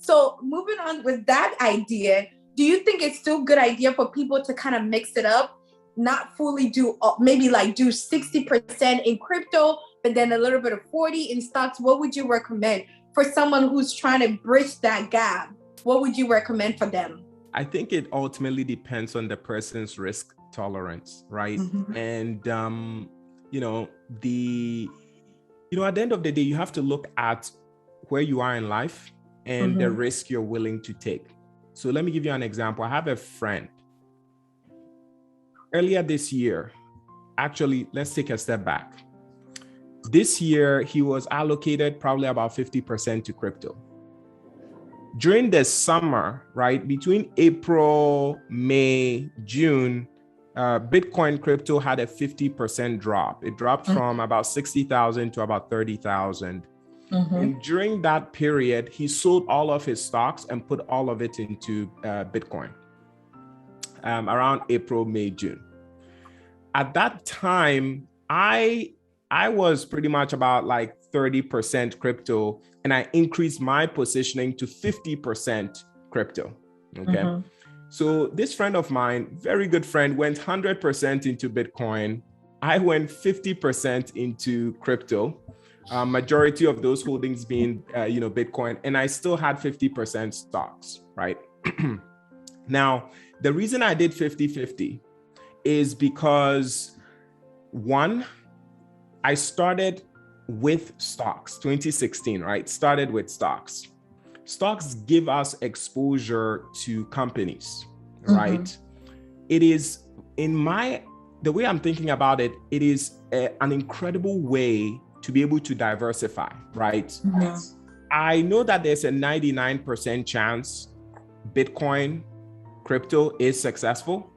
So moving on with that idea, do you think it's still a good idea for people to kind of mix it up, not fully do, maybe like do 60% in crypto, but then a little bit of 40 in stocks? What would you recommend for someone who's trying to bridge that gap? What would you recommend for them? I think it ultimately depends on the person's risk tolerance, right? Mm-hmm. And, at the end of the day, you have to look at where you are in life and the risk you're willing to take. So let me give you an example. I have a friend. Earlier this year, actually, let's take a step back. This year, he was allocated probably about 50% to crypto. During the summer, right, between April, May, June, Bitcoin crypto had a 50% drop. It dropped from about 60,000 to about 30,000. And during that period, he sold all of his stocks and put all of it into Bitcoin around April, May, June. At that time, I was pretty much about like 30% crypto, and I increased my positioning to 50% crypto. Okay. So this friend of mine, very good friend, went 100% into Bitcoin. I went 50% into crypto. Majority of those holdings being, Bitcoin, and I still had 50% stocks, right? Now, the reason I did 50-50 is because, one, I started with stocks, 2016, right? Started with stocks. Stocks give us exposure to companies, right? It is, the way I'm thinking about it, it is an incredible way to be able to diversify, right? I know that there's a 99% chance Bitcoin crypto is successful.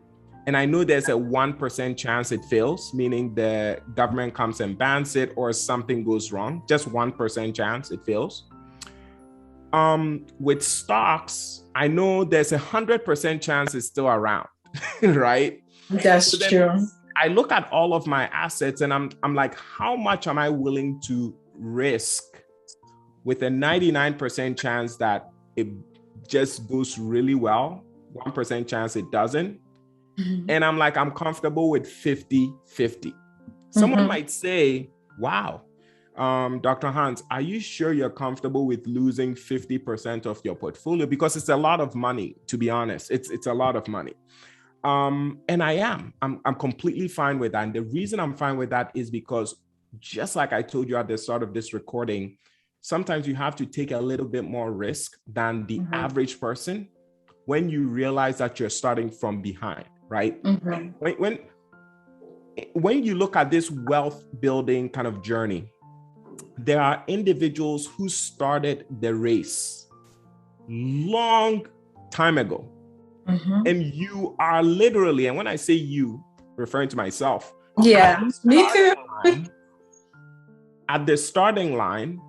And I know there's a 1% chance it fails, meaning the government comes and bans it or something goes wrong. Just 1% chance it fails. With stocks, I know there's 100% chance it's still around, right? That's true. I look at all of my assets and I'm like, how much am I willing to risk with a 99% chance that it just goes really well, 1% chance it doesn't? And I'm like, I'm comfortable with 50-50. Someone might say, wow, Dr. Hans, are you sure you're comfortable with losing 50% of your portfolio? Because it's a lot of money, to be honest. It's a lot of money. And I am. I'm completely fine with that. And the reason I'm fine with that is because, just like I told you at the start of this recording, sometimes you have to take a little bit more risk than the average person when you realize that you're starting from behind, right? When you look at this wealth building kind of journey, there are individuals who started the race long time ago. And you are literally, and when I say you, referring to myself. Yeah, me too. At the starting line,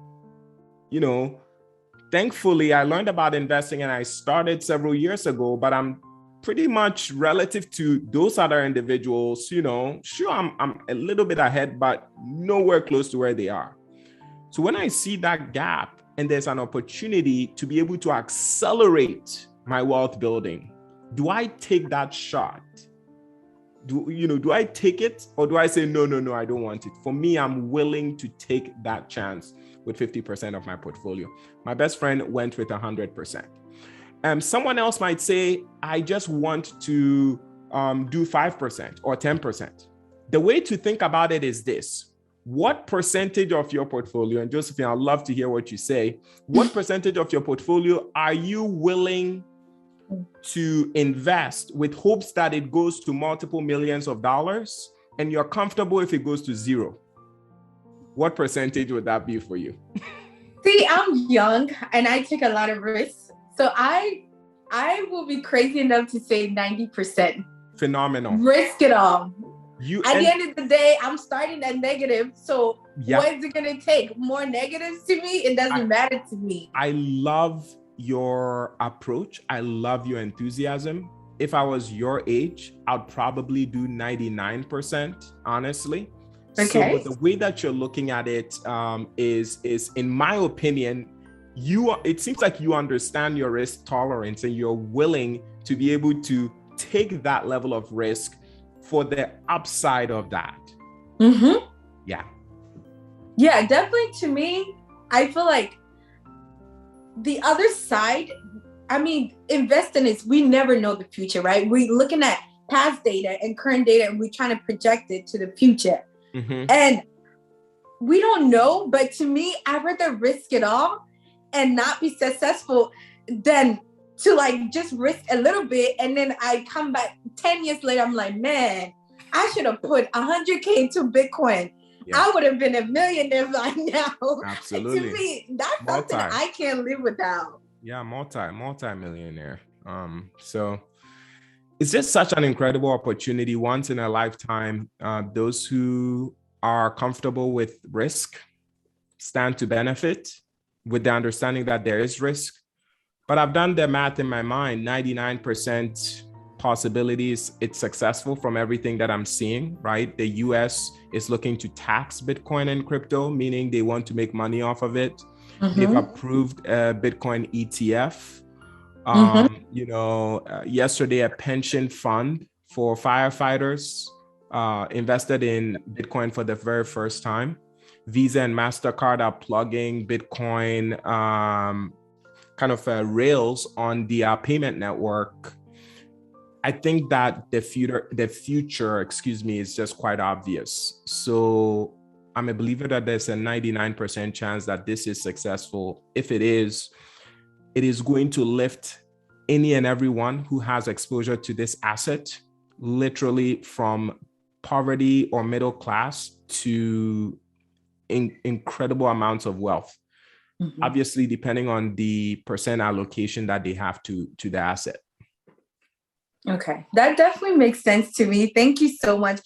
thankfully I learned about investing and I started several years ago, but I'm pretty much relative to those other individuals, sure, I'm a little bit ahead, but nowhere close to where they are. So when I see that gap and there's an opportunity to be able to accelerate my wealth building, do I take that shot? Do I take it, or do I say, no, I don't want it? For me, I'm willing to take that chance with 50% of my portfolio. My best friend went with 100%. Someone else might say, I just want to do 5% or 10%. The way to think about it is this. What percentage of your portfolio, and Josephine, I'd love to hear what you say, what percentage of your portfolio are you willing to invest with hopes that it goes to multiple millions of dollars, and you're comfortable if it goes to zero? What percentage would that be for you? See, I'm young and I take a lot of risks. So I will be crazy enough to say 90%. Phenomenal. Risk it all. At the end of the day, I'm starting at negative. So what is it going to take? More negatives to me? It doesn't matter to me. I love your approach. I love your enthusiasm. If I was your age, I'd probably do 99%, honestly. Okay. So the way that you're looking at it is, in my opinion, it seems like you understand your risk tolerance and you're willing to be able to take that level of risk for the upside of that. Mm-hmm. Yeah. Yeah, definitely. To me, I feel like the other side, I mean, investing is, we never know the future, right? We're looking at past data and current data, and we're trying to project it to the future. Mm-hmm. And we don't know, but to me, I'd rather risk it all and not be successful than to like just risk a little bit. And then I come back 10 years later, I'm like, man, I should have put 100K into Bitcoin. Yeah. I would have been a millionaire by now. Absolutely. To me, that's something I can't live without. Yeah, multi-millionaire. So it's just such an incredible opportunity, once in a lifetime. Those who are comfortable with risk stand to benefit with the understanding that there is risk. But I've done the math in my mind, 99% possibilities it's successful from everything that I'm seeing, right? The US is looking to tax Bitcoin and crypto, meaning they want to make money off of it. Mm-hmm. They've approved a Bitcoin ETF. Yesterday, a pension fund for firefighters invested in Bitcoin for the very first time. Visa and MasterCard are plugging Bitcoin rails on the payment network. I think that the future, is just quite obvious. So I'm a believer that there's a 99% chance that this is successful. If it is going to lift any and everyone who has exposure to this asset, literally from poverty or middle class to incredible amounts of wealth. Mm-hmm. Obviously, depending on the percent allocation that they have to the asset. Okay, that definitely makes sense to me. Thank you so much.